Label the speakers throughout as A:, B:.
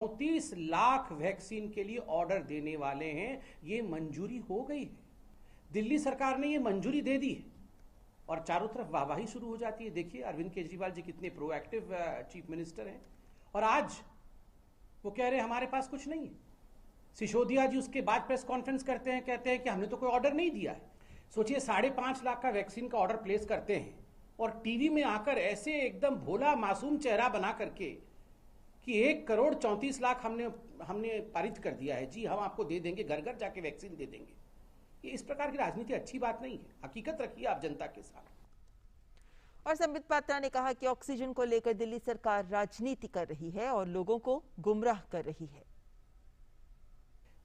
A: 34 lakh vaccine के लिए order देने वाले हैं। ये मंजूरी हो गई है, दिल्ली सरकार ने ये मंजूरी दे दी है और चारों तरफ वाहवाही शुरू हो जाती है। देखिए अरविंद केजरीवाल जी कितने प्रोएक्टिव चीफ मिनिस्टर हैं और आज वो कह रहे हैं हमारे पास कुछ नहीं है। सिसोदिया जी उसके बाद प्रेस कॉन्फ्रेंस करते हैं, कहते हैं कि हमने तो कोई ऑर्डर नहीं दिया है। सोचिए 5.5 लाख का वैक्सीन का ऑर्डर प्लेस करते हैं और टीवी में आकर ऐसे एकदम भोला मासूम चेहरा बना करके कि 1,34,00,000 हमने पारित कर दिया है जी, हम आपको दे देंगे, घर घर जाके वैक्सीन दे देंगे। ये इस प्रकार की राजनीति अच्छी बात नहीं है। हकीकत रखिए आप जनता के साथ।
B: और संबित पात्रा ने कहा कि ऑक्सीजन को लेकर दिल्ली सरकार राजनीति कर रही है और लोगों को गुमराह कर रही है।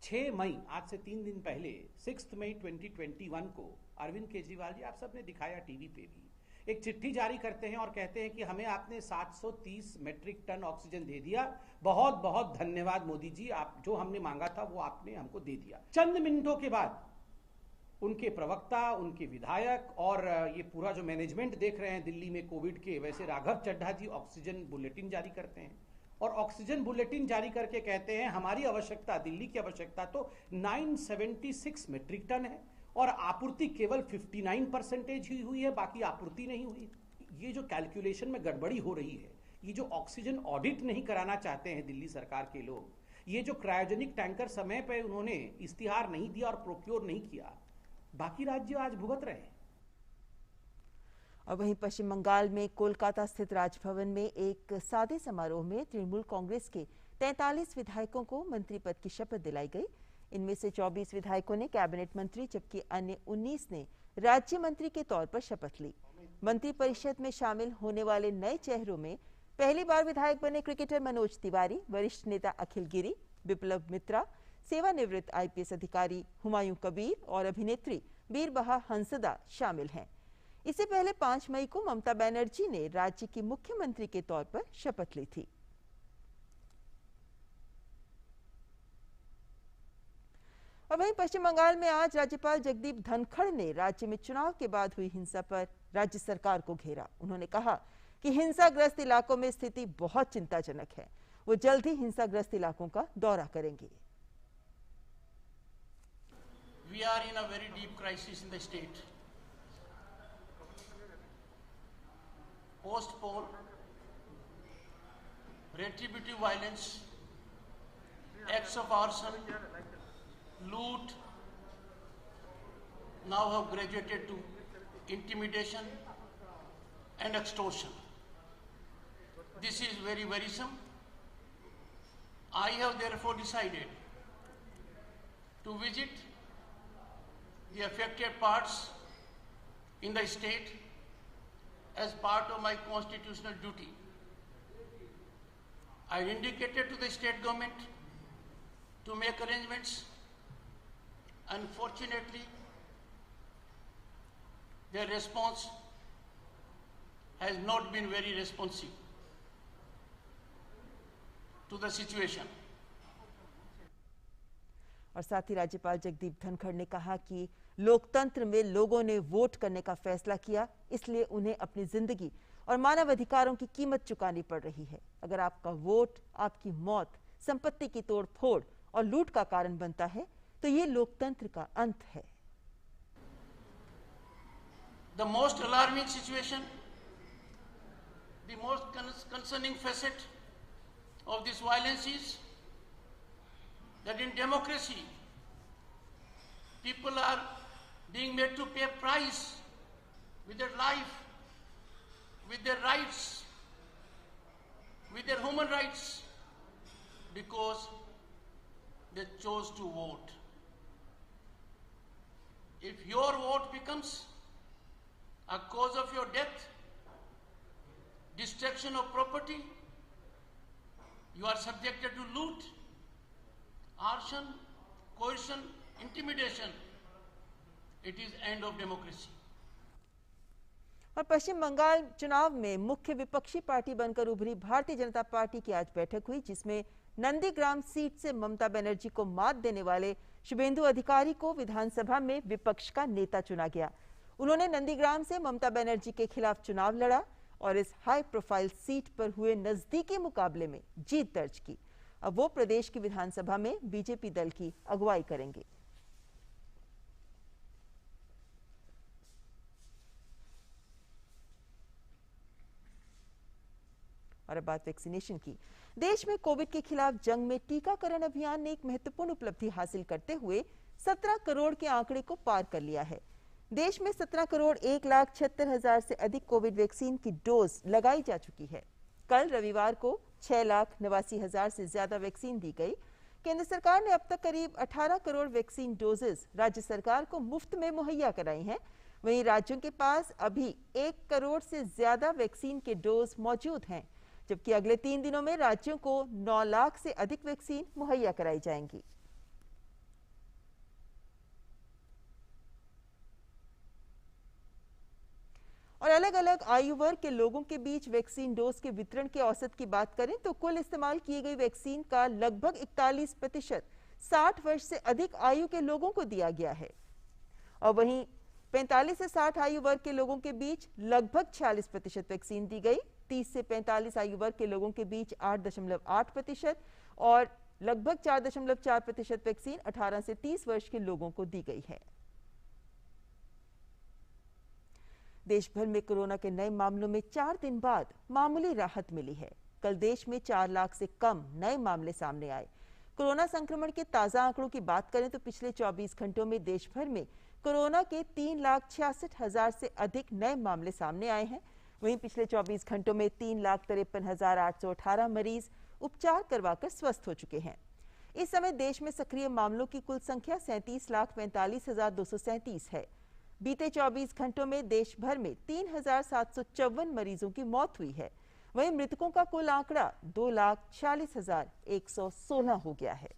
A: 6 मई, आज से 3 दिन पहले 6 मई 2021 को अरविंद केजरीवाल जी, आप सबने दिखाया टीवी पे भी, एक चिट्ठी जारी करते हैं और कहते हैं कि हमें आपने 730 मेट्रिक टन ऑक्सीजन दे दिया, बहुत बहुत धन्यवाद मोदी जी, आप जो हमने मांगा था वो आपने हमको दे दिया। चंद मिनटों के बाद उनके प्रवक्ता, उनके विधायक और ये पूरा जो मैनेजमेंट देख रहे हैं दिल्ली में कोविड के, वैसे राघव चड्ढा जी ऑक्सीजन बुलेटिन जारी करते हैं और ऑक्सीजन बुलेटिन जारी करके कहते हैं हमारी आवश्यकता, दिल्ली की आवश्यकता तो 976 मेट्रिक टन है और आपूर्ति केवल 59% ही हुई है, बाकी आपूर्ति नहीं हुई। ये जो कैलकुलेशन में गड़बड़ी हो रही है, ये जो ऑक्सीजन ऑडिट नहीं कराना चाहते हैं दिल्ली सरकार के लोग, ये जो क्रायोजेनिक टैंकर समय पर उन्होंने इस्तिहार नहीं दिया और प्रोक्योर नहीं किया, बाकी राज्य आज भुगत रहे हैं।
B: और वहीं पश्चिम बंगाल में कोलकाता स्थित राजभवन में एक सादे समारोह में तृणमूल कांग्रेस के 43 विधायकों को मंत्री पद की शपथ दिलाई गई। इनमें से 24 विधायकों ने कैबिनेट मंत्री जबकि अन्य 19 ने राज्य मंत्री के तौर पर शपथ ली। मंत्रिपरिषद में शामिल होने वाले नए चेहरों में पहली बार विधायक बने क्रिकेटर मनोज तिवारी, वरिष्ठ नेता अखिल गिरी, बिप्लब मित्रा, सेवानिवृत्त आईपीएस अधिकारी हुमायूं कबीर और अभिनेत्री बीरबहा हंसदा शामिल हैं। इससे पहले 5 मई को ममता बनर्जी ने राज्य की मुख्यमंत्री के तौर पर शपथ ली थी। और वहीं पश्चिम बंगाल में आज राज्यपाल जगदीप धनखड़ ने राज्य में चुनाव के बाद हुई हिंसा पर राज्य सरकार को घेरा। उन्होंने कहा कि हिंसाग्रस्त इलाकों में स्थिति बहुत चिंताजनक है, वो जल्द ही हिंसाग्रस्त इलाकों का दौरा करेंगे।
C: We are in a very deep crisis in the state. Post-poll, retributive violence, acts of arson, loot now have graduated to intimidation and extortion. This is very worrisome. I have therefore decided to visit the affected parts in the state as part of my constitutional duty. I indicated to the state government to make arrangements. Unfortunately, their response has not been very responsive to the situation.
B: और साथ ही राज्यपाल जगदीप धनखड़ ने कहा कि लोकतंत्र में लोगों ने वोट करने का फैसला किया, इसलिए उन्हें अपनी जिंदगी और मानव अधिकारों की कीमत चुकानी पड़ रही है। अगर आपका वोट आपकी मौत, संपत्ति की तोड़फोड़ और लूट का कारण बनता है तो ये लोकतंत्र का अंत है।
C: The most alarming situation, the most concerning facet of this violence is that in democracy, people are being made to pay price with their life, with their rights, with their human rights, because they chose to vote. If your vote becomes a cause of your death, destruction of property, you are subjected to loot, arson, coercion, intimidation. It is end of democracy.
B: और पश्चिम बंगाल चुनाव में मुख्य विपक्षी party बनकर उभरी Bharatiya Janata party की आज बैठक हुई, जिसमें नंदीग्राम सीट से ममता बनर्जी को मात देने वाले शुभेंदु अधिकारी को विधानसभा में विपक्ष का नेता चुना गया। उन्होंने नंदीग्राम से ममता बनर्जी के खिलाफ चुनाव लड़ा और इस हाई प्रोफाइल सीट पर हुए नजदीकी मुकाबले में जीत दर्ज की। अब वो प्रदेश की विधानसभा में बीजेपी दल की अगुवाई करेंगे। और अब बात वैक्सीनेशन की। देश में कोविड के खिलाफ जंग में टीकाकरण अभियान ने एक महत्वपूर्ण उपलब्धि हासिल करते हुए 17 करोड़ के आंकड़े को पार कर लिया है। देश में 17 करोड़ 1,76,000 से अधिक कोविड वैक्सीन की डोज लगाई जा चुकी है। कल रविवार को 6,89,000 से ज्यादा वैक्सीन दी गई। केंद्र सरकार ने अब तक करीब 18 करोड़ वैक्सीन डोजेस राज्य सरकार को मुफ्त में मुहैया कराई हैं। वहीं राज्यों के पास अभी 1 करोड़ से ज्यादा वैक्सीन के डोज मौजूद हैं, जबकि अगले 3 दिनों में राज्यों को 9 लाख से अधिक वैक्सीन मुहैया कराई जाएंगी। और अलग अलग आयु वर्ग के लोगों के बीच वैक्सीन डोज के वितरण के औसत की बात करें तो कुल इस्तेमाल की गई वैक्सीन का लगभग 41% 60 वर्ष से अधिक आयु के लोगों को दिया गया है। और वहीं 45 से 60 आयु वर्ग के लोगों के बीच लगभग 46% वैक्सीन दी गई। 30 से 45 आयु वर्ग के लोगों के बीच 8.8% और लगभग 4.4% वैक्सीन 18 से 30 वर्ष के लोगों को दी गई है। देश भर में कोरोना के नए मामलों में 4 दिन बाद मामूली राहत मिली है। कल देश में 4 लाख से कम नए मामले सामने आए। कोरोना संक्रमण के ताजा आंकड़ों की बात करें तो पिछले 24 घंटों में देश भर में कोरोना के 3,66,000 से अधिक नए मामले सामने आए हैं। वहीं पिछले 24 घंटों में 3,53,818 मरीज उपचार करवाकर स्वस्थ हो चुके हैं। इस समय देश में सक्रिय मामलों की कुल संख्या 37,45,237 है। बीते 24 घंटों में देश भर में 3,754 मरीजों की मौत हुई है। वहीं मृतकों का कुल आंकड़ा 2,46,116 हो गया है।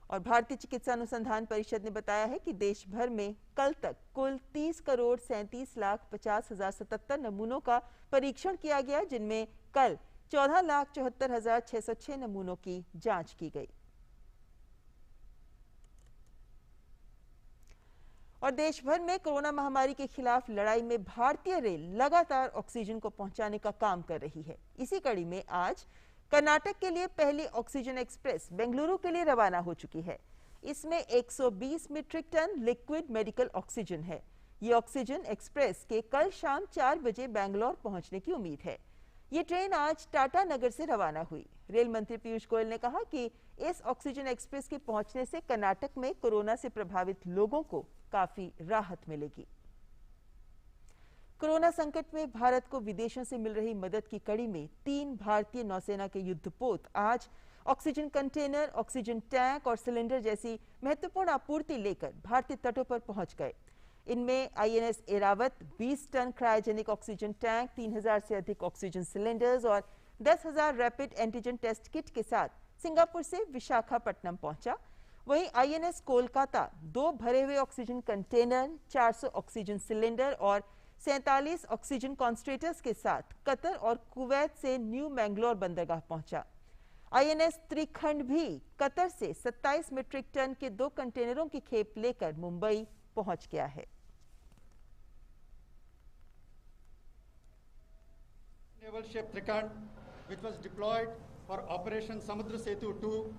B: और भारतीय चिकित्सा अनुसंधान परिषद ने बताया है कि देश भर में कल तक कुल 30,37,50,077 नमूनों का परीक्षण किया गया, जिनमें कल 14,74,606 नमूनों की जांच की गई। और देश भर में कोरोना महामारी के खिलाफ लड़ाई में भारतीय रेल लगातार ऑक्सीजन को पहुंचाने का काम कर रही है। इसी कड़ी में आज कर्नाटक के लिए पहली ऑक्सीजन एक्सप्रेस बेंगलुरु के लिए रवाना हो चुकी है। इसमें 120 metric ton liquid medical oxygen है। ये ऑक्सीजन एक्सप्रेस के कल शाम 4 बजे बेंगलोर पहुंचने की उम्मीद है। ये ट्रेन आज टाटा नगर से रवाना हुई। रेल मंत्री पीयूष गोयल ने कहा कि इस ऑक्सीजन एक्सप्रेस के पहुंचने से कर्नाटक में कोरोना से प्रभावित लोगों को काफी राहत मिलेगी। कोरोना संकट में भारत को विदेशों से मिल रही मदद की कड़ी में 3 भारतीय नौसेना के युद्धपोत आज ऑक्सीजन कंटेनर, ऑक्सीजन टैंक और सिलेंडर जैसी महत्वपूर्ण आपूर्ति लेकर भारतीय तटों पर पहुंच गए। इनमें INS Airavat 20 ton cryogenic oxygen tank, 3,000 से अधिक ऑक्सीजन सिलेंडर्स और 10,000 रैपिड एंटीजन टेस्ट किट के साथ सिंगापुर से विशाखापट्टनम पहुंचा। वहीं आईएनएस कोलकाता 2 भरे हुए ऑक्सीजन कंटेनर, 400 ऑक्सीजन सिलेंडर और 47 ऑक्सीजन कॉन्सन्ट्रेटर्स के साथ कतर और कुवैत से न्यू मैंगलोर बंदरगाह पहुंचा। आईएनएस त्रिखंड भी कतर से 27 मीट्रिक टन के 2 कंटेनरों की खेप लेकर मुंबई पहुंच गया है।
D: Naval ship Trikhand, which was deployed for Operation Samudra Setu 2,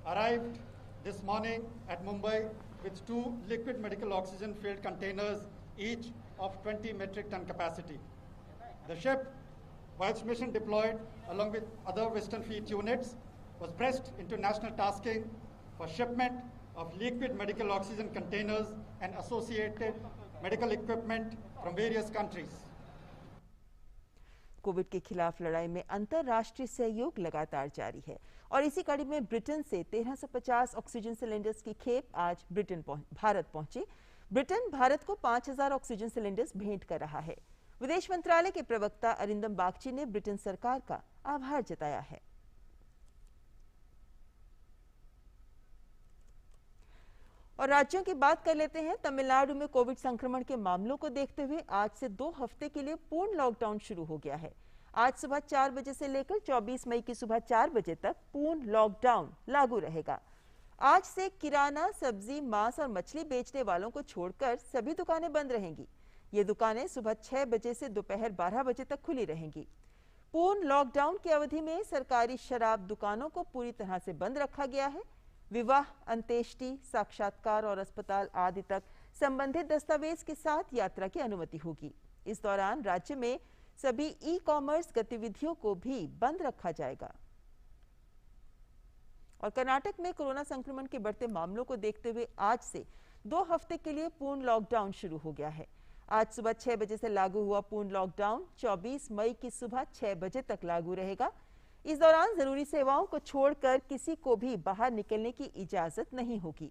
D: arrived this morning at Mumbai with 2 liquid medical oxygen filled containers, each of 20 metric ton capacity. The ship, whilst mission deployed along with other Western Fleet units, was pressed into national tasking for shipment of liquid medical oxygen containers and associated medical equipment from various countries.
B: Covid के खिलाफ लड़ाई में अंतर्राष्ट्रीय सहयोग लगातार जारी है और इसी कड़ी में ब्रिटेन से 1350 ऑक्सीजन सिलेंडर्स की खेप आज भारत पहुंची। ब्रिटेन भारत को 5,000 ऑक्सीजन सिलेंडर्स भेंट कर रहा है। विदेश मंत्रालय के प्रवक्ता अरिंदम बागची ने ब्रिटेन सरकार का आभार जताया है। और राज्यों की बात कर लेते हैं। तमिलनाडु में कोविड संक्रमण के मामलों को देखते हुए आज से 2 हफ्ते के लिए पूर्ण लॉकडाउन शुरू हो गया है। आज सुबह 4 बजे से लेकर 24 मई की सुबह 4 बजे तक पूर्ण लॉकडाउन लागू रहेगा। आज से किराना, सब्जी, मांस और मछली बेचने वालों को छोड़कर सभी दुकानें बंद रहेंगी। ये दुकानें सुबह 6 बजे से दोपहर 12 बजे तक खुली रहेंगी। पूर्ण लॉकडाउन की अवधि में सरकारी शराब दुकानों को पूरी तरह से बंद रखा गया है। विवाह, अंत्येष्टि, साक्षात्कार और अस्पताल आदि तक संबंधित दस्तावेज के साथ यात्रा की अनुमति होगी। इस दौरान राज्य में सभी ई-कॉमर्स गतिविधियों को भी बंद रखा जाएगा। और कर्नाटक में कोरोना संक्रमण के बढ़ते मामलों को देखते हुए आज से 2 हफ्ते के लिए पूर्ण लॉकडाउन शुरू हो गया है। आज सुबह 6 बजे से लागू हुआ पूर्ण लॉकडाउन 24 मई की सुबह 6 बजे तक लागू रहेगा। इस दौरान जरूरी सेवाओं को छोड़कर किसी को भी बाहर निकलने की इजाजत नहीं होगी।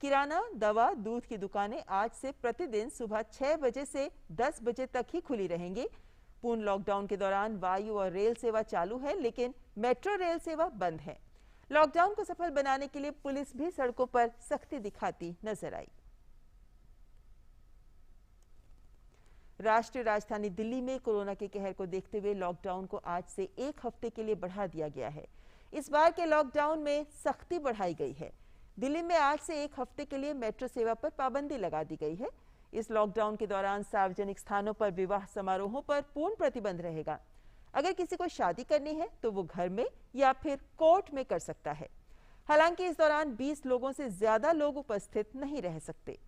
B: किराना, दवा, दूध की दुकानें आज से प्रतिदिन सुबह 6 बजे से 10 बजे तक ही खुली रहेंगी। पूर्ण लॉकडाउन के दौरान वायु और रेल सेवा चालू है, लेकिन मेट्रो रेल सेवा बंद है। लॉकडाउन को सफल बनाने के लिए पुलिस भी सड़कों पर सख्ती दिखाती नजर आई। राष्ट्रीय राजधानी दिल्ली में कोरोना के कहर को देखते हुए लॉकडाउन को आज से 1 हफ्ते के लिए बढ़ा दिया गया है। इस बार के लॉकडाउन में सख्ती बढ़ाई गई है। दिल्ली में आज से 1 हफ्ते के लिए मेट्रो सेवा पर पाबंदी लगा दी गई है। इस लॉकडाउन के दौरान सार्वजनिक स्थानों पर विवाह समारोहों पर पूर्ण प्रतिबंध रहेगा। अगर किसी को शादी करनी है तो वो घर में या फिर कोर्ट में कर सकता है। हालांकि इस दौरान 20 लोगों से ज्यादा लोग उपस्थित नहीं रह सकते।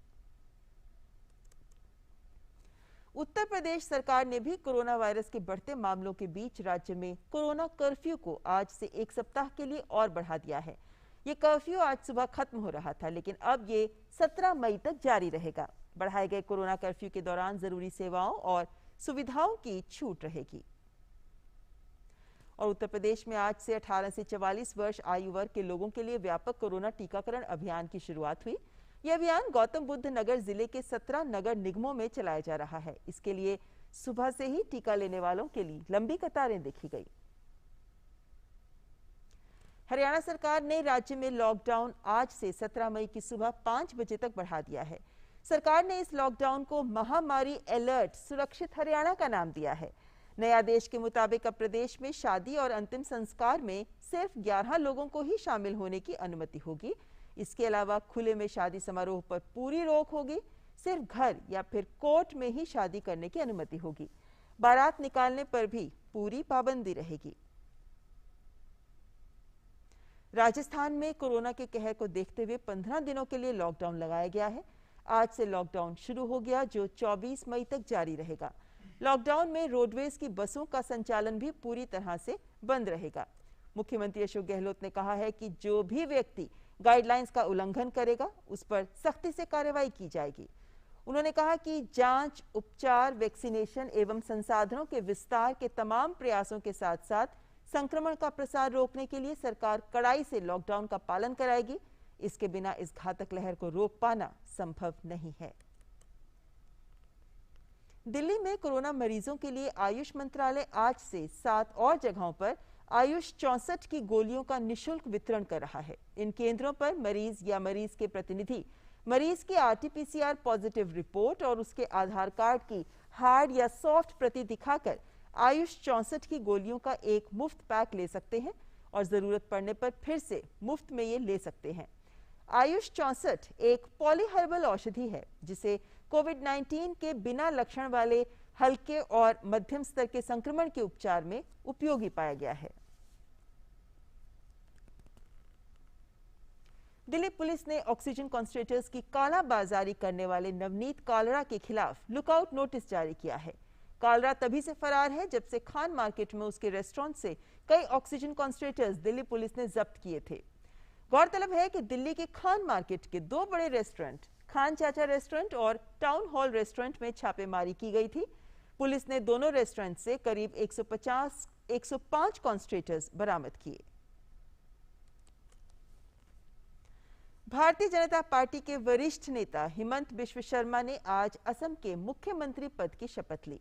B: उत्तर प्रदेश सरकार ने भी कोरोना वायरस के बढ़ते मामलों के बीच राज्य में कोरोना कर्फ्यू को आज से 1 सप्ताह के लिए और बढ़ा दिया है। ये कर्फ्यू आज सुबह खत्म हो रहा था, लेकिन अब ये 17 मई तक जारी रहेगा। बढ़ाए गए कोरोना कर्फ्यू के दौरान जरूरी सेवाओं और सुविधाओं की छूट रहेगी। और उत्तर प्रदेश में आज से 18 से 44 वर्ष आयु वर्ग के लोगों के लिए व्यापक कोरोना टीकाकरण अभियान की शुरुआत हुई। यह अभियान गौतम बुद्ध नगर जिले के 17 नगर निगमों में चलाया जा रहा है। इसके लिए सुबह से ही टीका लेने वालों के लिए लंबी कतारें देखी गई। हरियाणा सरकार ने राज्य में लॉकडाउन आज से 17 मई की सुबह 5 बजे तक बढ़ा दिया है। सरकार ने इस लॉकडाउन को महामारी अलर्ट सुरक्षित हरियाणा का नाम दिया है। नए आदेश के मुताबिक अब प्रदेश में शादी और अंतिम संस्कार में सिर्फ 11 लोगों को ही शामिल होने की अनुमति होगी। इसके अलावा खुले में शादी समारोह पर पूरी रोक होगी। सिर्फ घर या फिर कोर्ट में ही शादी करने की अनुमति होगी। बारात निकालने पर भी पूरी पाबंदी रहेगी। राजस्थान में कोरोना के कहर को देखते हुए 15 दिनों के लिए लॉकडाउन लगाया गया है। आज से लॉकडाउन शुरू हो गया, जो 24 मई तक जारी रहेगा। लॉकडाउन में रोडवेज की बसों का संचालन भी पूरी तरह से बंद रहेगा। मुख्यमंत्री अशोक गहलोत ने कहा है कि जो भी व्यक्ति गाइडलाइंस का उल्लंघन करेगा उस पर सख्ती से कार्रवाई की जाएगी। उन्होंने कहा कि जांच, उपचार, वैक्सीनेशन एवं संसाधनों के विस्तार के तमाम प्रयासों के साथ साथ संक्रमण का प्रसार रोकने के लिए सरकार कड़ाई से लॉकडाउन का पालन कराएगी। इसके बिना इस घातक लहर को रोक पाना संभव नहीं है। दिल्ली में कोरोना मरीजों के लिए आयुष मंत्रालय आज से 7 और जगहों पर आयुष 64 की गोलियों का निशुल्क वितरण कर रहा है। इन केंद्रों पर मरीज या मरीज के प्रतिनिधि मरीज की RT-PCR पॉजिटिव रिपोर्ट और उसके आधार कार्ड की हार्ड या सॉफ्ट प्रति दिखाकर आयुष 64 की गोलियों का एक मुफ्त पैक ले सकते हैं और जरूरत पड़ने पर फिर से मुफ्त में ये ले सकते हैं। आयुष 64 एक पॉलीहर्बल औषधि है जिसे कोविड-19 के बिना लक्षण वाले हल्के और मध्यम स्तर के संक्रमण के उपचार में उपयोगी पाया गया है। दिल्ली पुलिस ने ऑक्सीजन कॉन्सेंट्रेटर्स की कालाबाजारी करने वाले नवनीत कालरा के खिलाफ लुकआउट नोटिस जारी किया है। कालरा तभी से फरार है जब से खान मार्केट में उसके रेस्टोरेंट से कई ऑक्सीजन कॉन्सेंट्रेटर्स दिल्ली पुलिस ने जब्त किए थे। गौरतलब है कि दिल्ली के खान मार्केट के 2 बड़े रेस्टोरेंट, खान चाचा रेस्टोरेंट और टाउन हॉल रेस्टोरेंट में छापेमारी की गई थी। पुलिस ने दोनों रेस्टोरेंट से करीब 105 कॉन्सेंट्रेटर्स बरामद किए। भारतीय जनता पार्टी के वरिष्ठ नेता हिमंत बिश्व शर्मा ने आज असम के मुख्यमंत्री पद की शपथ ली।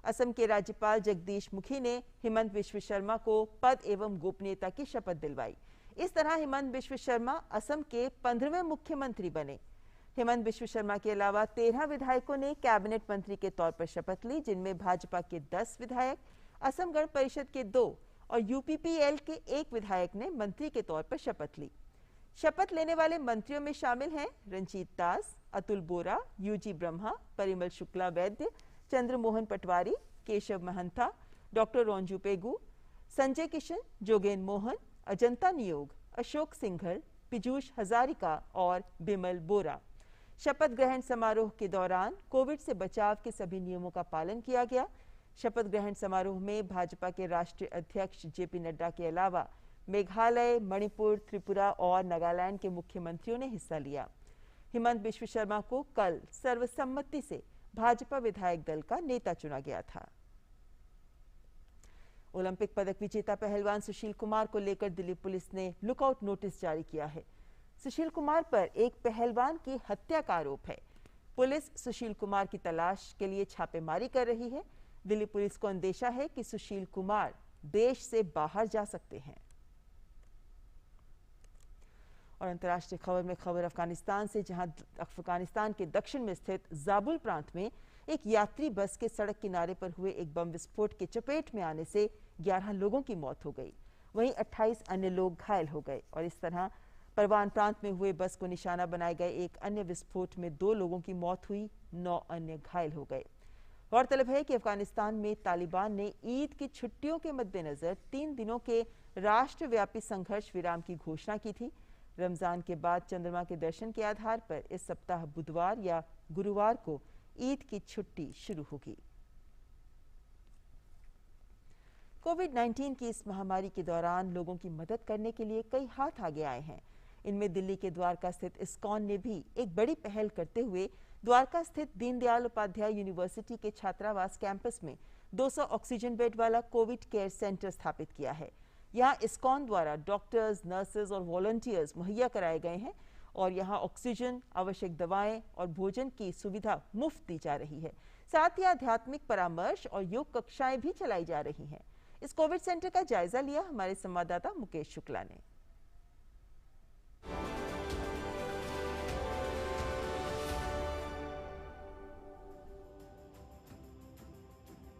B: असम के राज्यपाल जगदीश मुखी ने हिमंत बिश्व शर्मा को पद एवं गोपनीयता की शपथ दिलवाई। इस तरह हिमंत बिश्व शर्मा असम के 15वें मुख्यमंत्री बने। हिमंत बिश्व शर्मा के अलावा 13 विधायकों ने कैबिनेट मंत्री के तौर पर शपथ ली, जिनमें भाजपा के 10 विधायक, असम गण परिषद के 2 और UPPL के 1 विधायक ने मंत्री के तौर पर शपथ ली। शपथ लेने वाले मंत्रियों में शामिल हैं रंजीत दास, अतुल बोरा, UG ब्रह्मा, परिमल शुक्ला वैद्य, चंद्रमोहन पटवारी, केशव महंता, डॉक्टर रोंजू पेगू, संजय किशन, जोगेन मोहन, अजंता नियोग, अशोक सिंघल, पीयूष हजारिका और बिमल बोरा। शपथ ग्रहण समारोह के दौरान कोविड से बचाव के सभी नियमों का पालन किया गया। शपथ ग्रहण समारोह में भाजपा के राष्ट्रीय अध्यक्ष जेपी नड्डा के अलावा मेघालय, मणिपुर, त्रिपुरा और नागालैंड के मुख्यमंत्रियों ने हिस्सा लिया। हिमंत बिश्व शर्मा को कल सर्वसम्मति से भाजपा विधायक दल का नेता चुना गया था। ओलंपिक पदक विजेता पहलवान सुशील कुमार को लेकर दिल्ली पुलिस ने लुकआउट नोटिस जारी किया है। सुशील कुमार पर एक पहलवान की हत्या का आरोप है। पुलिस सुशील कुमार की तलाश के लिए छापेमारी कर रही है। दिल्ली पुलिस को अंदेशा है कि सुशील कुमार देश से बाहर जा सकते हैं। और अंतर्राष्ट्रीय खबर में खबर अफगानिस्तान से, जहां अफगानिस्तान के दक्षिण में स्थित जाबुल प्रांत में एक यात्री बस के सड़क किनारे पर हुए एक बम विस्फोट के चपेट में आने से 11 लोगों की मौत हो गई। वहीं 28 अन्य लोग घायल हो गए और इस तरह परवान प्रांत में हुए बस को निशाना बनाए गए एक अन्य विस्फोट में 2 लोगों की मौत हुई, 9 अन्य घायल हो गए। गौरतलब है कि अफगानिस्तान में तालिबान ने ईद की छुट्टियों के मद्देनजर 3 दिनों के राष्ट्रव्यापी संघर्ष विराम की घोषणा की थी। रमजान के बाद चंद्रमा के दर्शन के आधार पर इस सप्ताह बुधवार या गुरुवार को ईद की छुट्टी शुरू होगी। कोविड-19 की इस महामारी के दौरान लोगों की मदद करने के लिए कई हाथ आगे आए हैं। इनमें दिल्ली के द्वारका स्थित इस्कॉन ने भी एक बड़ी पहल करते हुए द्वारका स्थित दीनदयाल उपाध्याय यूनिवर्सिटी के छात्रावास कैंपस में 200 ऑक्सीजन बेड वाला कोविड केयर सेंटर स्थापित किया है। यहाँ इस्कॉन द्वारा डॉक्टर्स, नर्सेज और वॉलंटियर्स मुहैया कराए गए हैं और यहाँ ऑक्सीजन, आवश्यक दवाएं और भोजन की सुविधा मुफ्त दी जा रही है। साथ ही आध्यात्मिक परामर्श और योग कक्षाएं भी चलाई जा रही हैं। इस कोविड सेंटर का जायजा लिया हमारे संवाददाता मुकेश शुक्ला ने।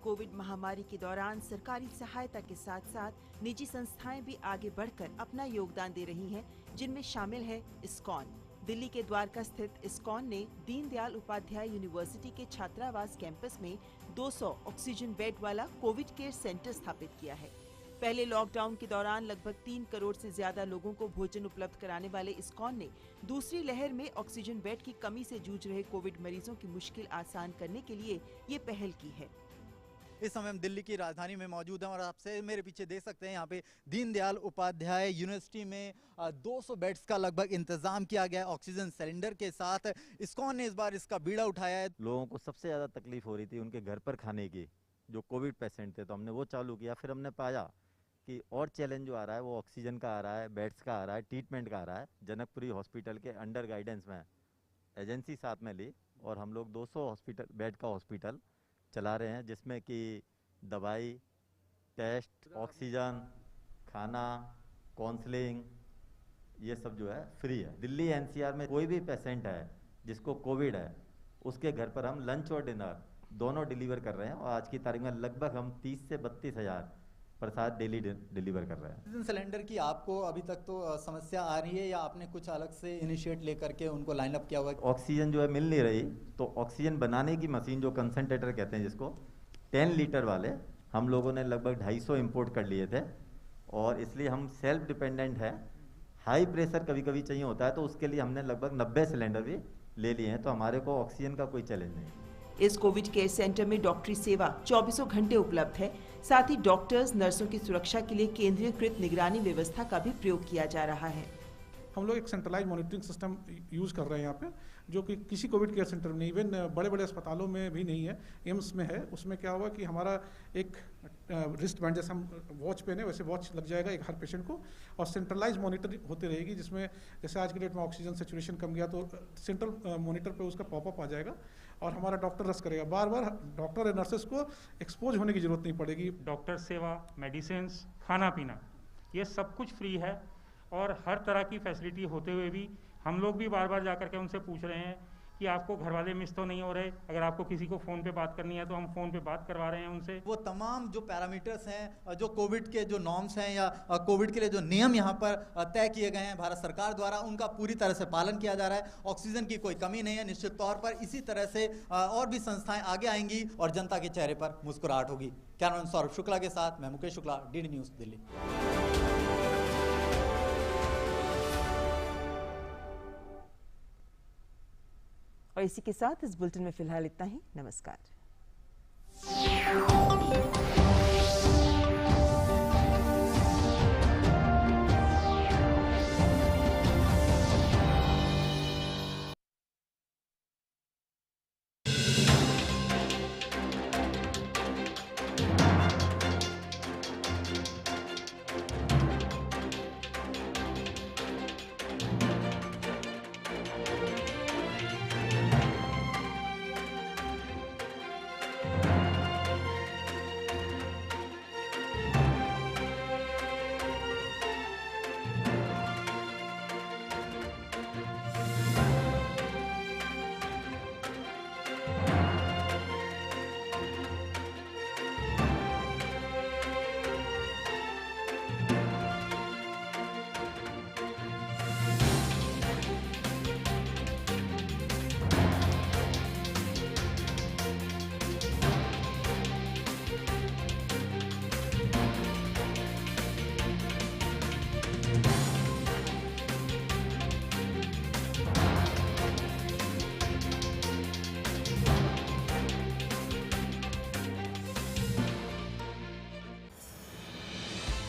B: कोविड महामारी के दौरान सरकारी सहायता के साथ साथ निजी संस्थाएं भी आगे बढ़कर अपना योगदान दे रही हैं, जिनमें शामिल है इस्कॉन। दिल्ली के द्वारका स्थित इस्कॉन ने दीनदयाल उपाध्याय यूनिवर्सिटी के छात्रावास कैंपस में 200 ऑक्सीजन बेड वाला कोविड केयर सेंटर स्थापित किया है। पहले लॉकडाउन के दौरान लगभग 3 करोड़ से ज्यादा लोगों को भोजन उपलब्ध कराने वाले इस्कॉन ने दूसरी लहर में ऑक्सीजन बेड की कमी से जूझ रहे कोविड मरीजों की मुश्किल आसान करने के लिए ये पहल की है।
E: इस समय हम दिल्ली की राजधानी में मौजूद हैं और आपसे मेरे पीछे देख सकते हैं यहाँ पे दीनदयाल उपाध्याय यूनिवर्सिटी में 200 बेड्स का लगभग इंतजाम किया गया है ऑक्सीजन सिलेंडर के साथ। इस्कॉन ने इस बार इसका बीड़ा उठाया है।
F: लोगों को सबसे ज़्यादा तकलीफ हो रही थी उनके घर पर खाने की, जो कोविड पेशेंट थे, तो हमने वो चालू किया। फिर हमने पाया कि और चैलेंज जो आ रहा है वो ऑक्सीजन का आ रहा है, बेड्स का आ रहा है, ट्रीटमेंट का आ रहा है। जनकपुरी हॉस्पिटल के अंडर गाइडेंस में एजेंसी साथ में ली और हम लोग 200 बेड का हॉस्पिटल चला रहे हैं, जिसमें कि दवाई, टेस्ट, ऑक्सीजन, खाना, काउंसलिंग, ये सब जो है फ्री है। दिल्ली एनसीआर में कोई भी पेशेंट है जिसको कोविड है, उसके घर पर हम लंच और डिनर दोनों डिलीवर कर रहे हैं और आज की तारीख में लगभग हम 30 से 32 हज़ार प्रसाद डेली डिलीवर कर रहे हैं।
E: ऑक्सीजन सिलेंडर की आपको अभी तक तो समस्या आ रही है या आपने कुछ अलग से इनिशिएट लेकर के उनको लाइन अप किया हुआ है?
F: ऑक्सीजन जो है मिल नहीं रही, तो ऑक्सीजन बनाने की मशीन, जो कंसंट्रेटर कहते हैं जिसको, 10 लीटर वाले हम लोगों ने लगभग 250 इंपोर्ट कर लिए थे और इसलिए हम सेल्फ डिपेंडेंट है। हाई प्रेशर कभी कभी चाहिए होता है तो उसके लिए हमने लगभग 90 सिलेंडर भी ले लिए हैं, तो हमारे को ऑक्सीजन का कोई चैलेंज नहीं।
B: इस कोविड केयर सेंटर में डॉक्टरी सेवा 24 घंटे उपलब्ध है। साथ ही डॉक्टर्स, नर्सों की सुरक्षा के लिए केंद्रीकृत निगरानी व्यवस्था का भी प्रयोग किया जा रहा है।
G: हम लोग एक सेंट्रलाइज मॉनिटरिंग सिस्टम यूज़ कर रहे हैं यहाँ पे, जो कि किसी कोविड केयर सेंटर में नहीं, इवन बड़े बड़े अस्पतालों में भी नहीं है, एम्स में है। उसमें क्या हुआ कि हमारा एक रिस्ट बैंड जैसा हम वॉच पहने वैसे वॉच लग जाएगा एक हर पेशेंट को और सेंट्रलाइज मॉनिटरिंग होती रहेगी, जिसमें जैसे आज के डेट में ऑक्सीजन सेचुरेशन कम गया तो सेंट्रल मॉनिटर पे उसका पॉपअप आ जाएगा और हमारा डॉक्टर रस करेगा। बार बार डॉक्टर और नर्सेस को एक्सपोज होने की जरूरत नहीं पड़ेगी।
H: डॉक्टर सेवा, मेडिसिन, खाना पीना, ये सब कुछ फ्री है और हर तरह की फैसिलिटी होते हुए भी हम लोग भी बार बार जा कर के उनसे पूछ रहे हैं कि आपको घर वाले मिस तो नहीं हो रहे। अगर आपको किसी को फ़ोन पे बात करनी है तो हम फ़ोन पे बात करवा रहे हैं उनसे।
E: वो तमाम जो पैरामीटर्स हैं, जो कोविड के जो नॉर्म्स हैं या कोविड के लिए जो नियम यहाँ पर तय किए गए हैं भारत सरकार द्वारा, उनका पूरी तरह से पालन किया जा रहा है। ऑक्सीजन की कोई कमी नहीं है। निश्चित तौर पर इसी तरह से और भी संस्थाएं आगे आएंगी और जनता के चेहरे पर मुस्कुराहट होगी। कैमरामैन सौरभ शुक्ला के साथ मैं मुकेश शुक्ला, डीडी न्यूज़, दिल्ली।
B: और इसी के साथ इस बुलेटिन में फिलहाल इतना ही। नमस्कार।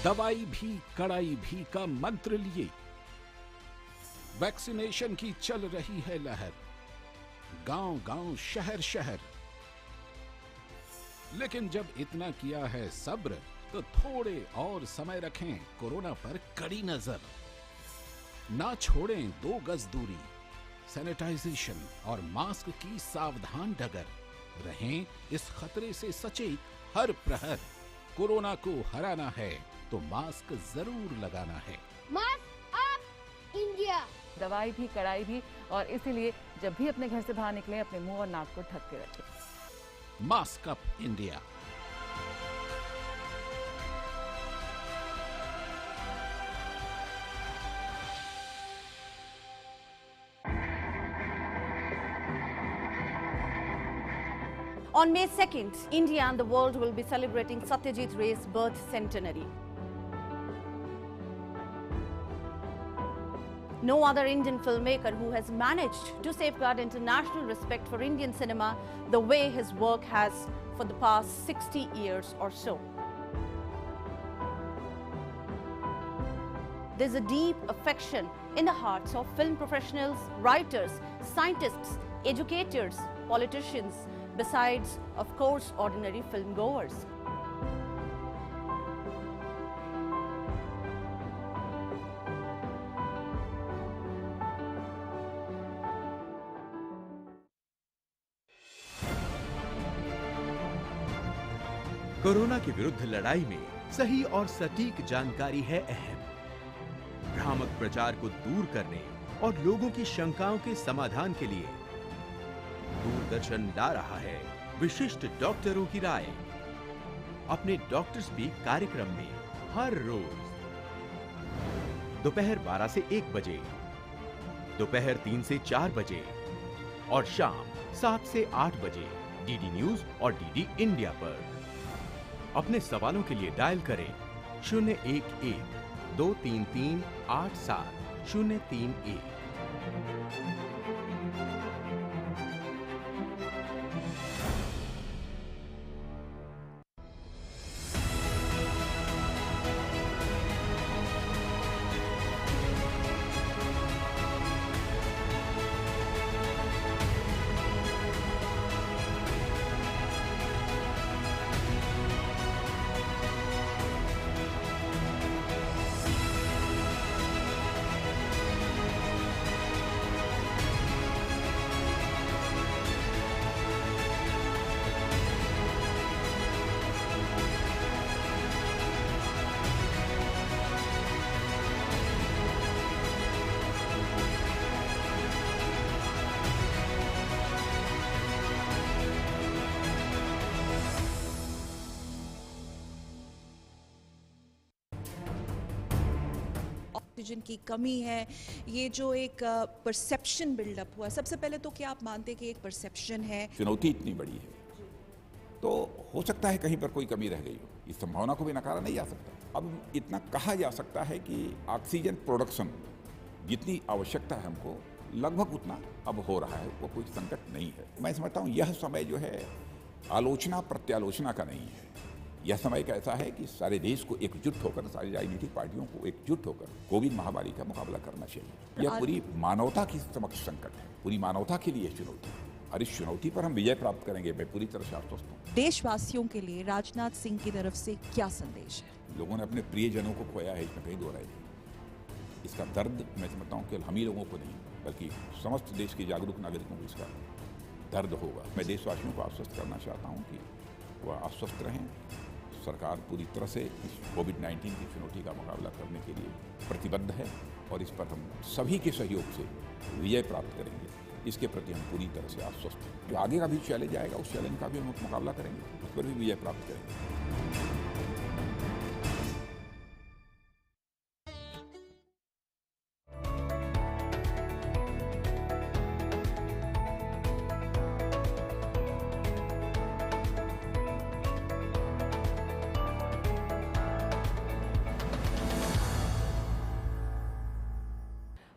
I: दवाई भी कड़ाई भी का मंत्र लिए वैक्सीनेशन की चल रही है लहर, गांव-गांव, शहर-शहर। लेकिन जब इतना किया है सब्र, तो थोड़े और समय रखें कोरोना पर कड़ी नजर। ना छोड़ें 2 गज दूरी, सैनिटाइजेशन और मास्क की सावधान डगर। रहें इस खतरे से सचेत हर प्रहर। कोरोना को हराना है तो मास्क जरूर लगाना है।
J: Mask up India.
K: दवाई भी कड़ाई भी, और इसीलिए जब भी अपने घर से बाहर निकलें अपने मुंह और नाक को ढक के रखें।
I: Mask up India.
L: On May 2nd, India and the world will be celebrating Satyajit Ray's birth centenary. No other Indian filmmaker who has managed to safeguard international respect for Indian cinema the way his work has for the past 60 years or so. There's a deep affection in the hearts of film professionals, writers, scientists, educators, politicians, besides, of course, ordinary film goers.
M: Corona के विरुद्ध लड़ाई में सही और सटीक जानकारी है अहम। भ्रामक प्रचार को दूर करने और लोगों की शंकाओं के समाधान के लिए दूरदर्शन ला रहा है विशिष्ट डॉक्टरों की राय अपने डॉक्टर स्पीक कार्यक्रम में हर रोज दोपहर 12 से 1 बजे, दोपहर 3 से 4 बजे और शाम 7 से 8 बजे डीडी न्यूज और डीडी इंडिया पर। अपने सवालों के लिए डायल करें 011-233-87-031।
N: ऑक्सीजन की कमी है, ये जो एक परसेप्शन बिल्डअप हुआ, सबसे पहले तो क्या आप मानते हैं कि एक परसेप्शन है?
O: चुनौती इतनी बड़ी है तो हो सकता है कहीं पर कोई कमी रह गई हो, इस संभावना को भी नकारा नहीं जा सकता। अब इतना कहा जा सकता है कि ऑक्सीजन प्रोडक्शन जितनी आवश्यकता है हमको लगभग उतना अब हो रहा है, वो कोई संकट नहीं है। मैं समझता हूँ यह समय जो है आलोचना प्रत्यालोचना का नहीं है, यह समय का ऐसा है कि सारे देश को एकजुट होकर, सारी राजनीतिक पार्टियों को एकजुट होकर कोविड महामारी का मुकाबला करना चाहिए। यह पूरी मानवता की समक्ष संकट है, पूरी मानवता के लिए चुनौती है और इस चुनौती पर हम विजय प्राप्त करेंगे, मैं पूरी तरह से आश्वस्त हूँ।
N: देशवासियों के लिए राजनाथ सिंह की तरफ से क्या संदेश है?
O: लोगों ने अपने प्रियजनों को खोया है, इसमें कहीं दो राय नहीं। इसका दर्द मैं समझता हूँ केवल हम ही लोगों को नहीं बल्कि समस्त देश के जागरूक नागरिकों को इसका दर्द होगा। मैं देशवासियों को आश्वस्त करना चाहता हूँ कि वह आश्वस्त रहें। सरकार पूरी तरह से इस कोविड-19 की चुनौती का मुकाबला करने के लिए प्रतिबद्ध है और इस पर हम सभी के सहयोग से विजय प्राप्त करेंगे, इसके प्रति हम पूरी तरह से आश्वस्त हैं। जो आगे का भी चैलेंज आएगा उस चैलेंज का भी हम मुकाबला करेंगे, उस पर भी विजय प्राप्त करेंगे।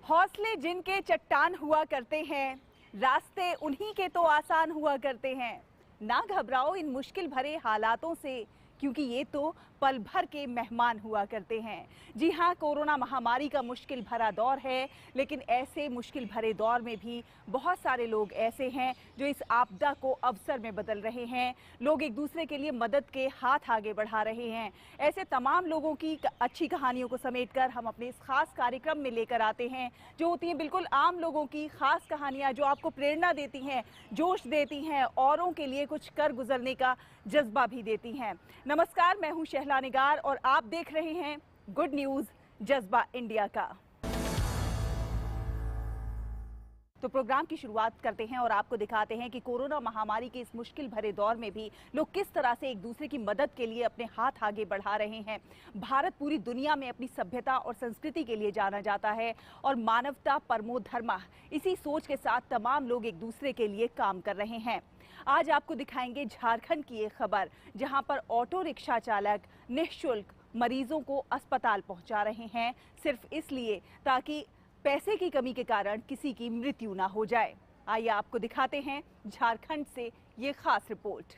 P: हौसले जिनके चट्टान हुआ करते हैं, रास्ते उन्हीं के तो आसान हुआ करते हैं। ना घबराओ इन मुश्किल भरे हालातों से, क्योंकि ये तो पल भर के मेहमान हुआ करते हैं। जी हाँ, कोरोना महामारी का मुश्किल भरा दौर है, लेकिन ऐसे मुश्किल भरे दौर में भी बहुत सारे लोग ऐसे हैं जो इस आपदा को अवसर में बदल रहे हैं। लोग एक दूसरे के लिए मदद के हाथ आगे बढ़ा रहे हैं। ऐसे तमाम लोगों की अच्छी कहानियों को समेटकर हम अपने इस खास कार्यक्रम में लेकर आते हैं, जो होती हैं बिल्कुल आम लोगों की खास कहानियाँ, जो आपको प्रेरणा देती हैं, जोश देती हैं, औरों के लिए कुछ कर गुजरने का जज्बा भी देती हैं। नमस्कार, मैं हूँ शहला निगार और आप देख रहे हैं गुड न्यूज जज्बा इंडिया का। तो प्रोग्राम की शुरुआत करते हैं और आपको दिखाते हैं कि कोरोना महामारी के इस मुश्किल भरे दौर में भी लोग किस तरह से एक दूसरे की मदद के लिए अपने हाथ आगे बढ़ा रहे हैं। भारत पूरी दुनिया में अपनी सभ्यता और संस्कृति के लिए जाना जाता है और मानवता परमो धर्मः, इसी सोच के साथ तमाम लोग एक दूसरे के लिए काम कर रहे हैं। आज आपको दिखाएंगे झारखंड की एक खबर, जहां पर ऑटो रिक्शा चालक निःशुल्क मरीजों को अस्पताल पहुंचा रहे हैं, सिर्फ इसलिए ताकि पैसे की कमी के कारण किसी की मृत्यु ना हो जाए। आइए आपको दिखाते हैं झारखंड से ये खास रिपोर्ट।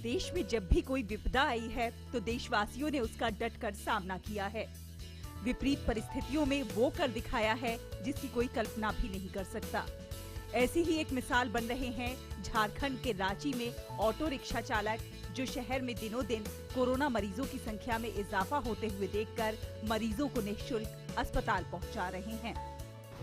P: देश में जब भी कोई विपदा आई है तो देशवासियों ने उसका डटकर सामना किया है। विपरीत परिस्थितियों में वो कर दिखाया है जिसकी कोई कल्पना भी नहीं कर सकता। ऐसी ही एक मिसाल बन रहे हैं झारखंड के रांची में ऑटो रिक्शा चालक, जो शहर में दिनों दिन कोरोना मरीजों की संख्या में इजाफा होते हुए देखकर मरीजों को निःशुल्क अस्पताल पहुंचा रहे हैं।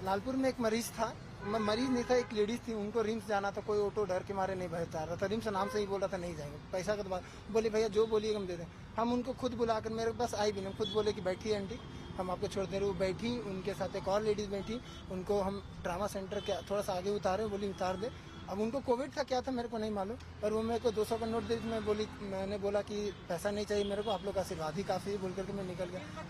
Q: लालपुर में एक मरीज था, मरीज नहीं था, एक लेडीज थी, उनको रिम्स जाना था, कोई ऑटो डर के मारे नहीं पहुंचा रहा था। रिम्स नाम से ही बोल रहा था नहीं जाएंगे, पैसा का तो बात, बोले भैया जो बोलिए हम दे दें। हम उनको खुद बुलाकर, मेरे पास आई भी नहीं, खुद बोले कि बैठिए आंटी हम आपको छोड़ दे रहे। वो बैठी, उनके साथ एक और लेडीज बैठी, उनको हम ट्रामा सेंटर के थोड़ा सा आगे उतारे, बोली उतार दे। अब उनको कोविड था क्या था मेरे को नहीं मालूम, पर वो मेरे को 200 का नोट दे, मैंने बोला कि पैसा नहीं चाहिए मेरे को, आप लोग का आशीर्वाद ही काफ़ी है बोल करके मैं निकल गया।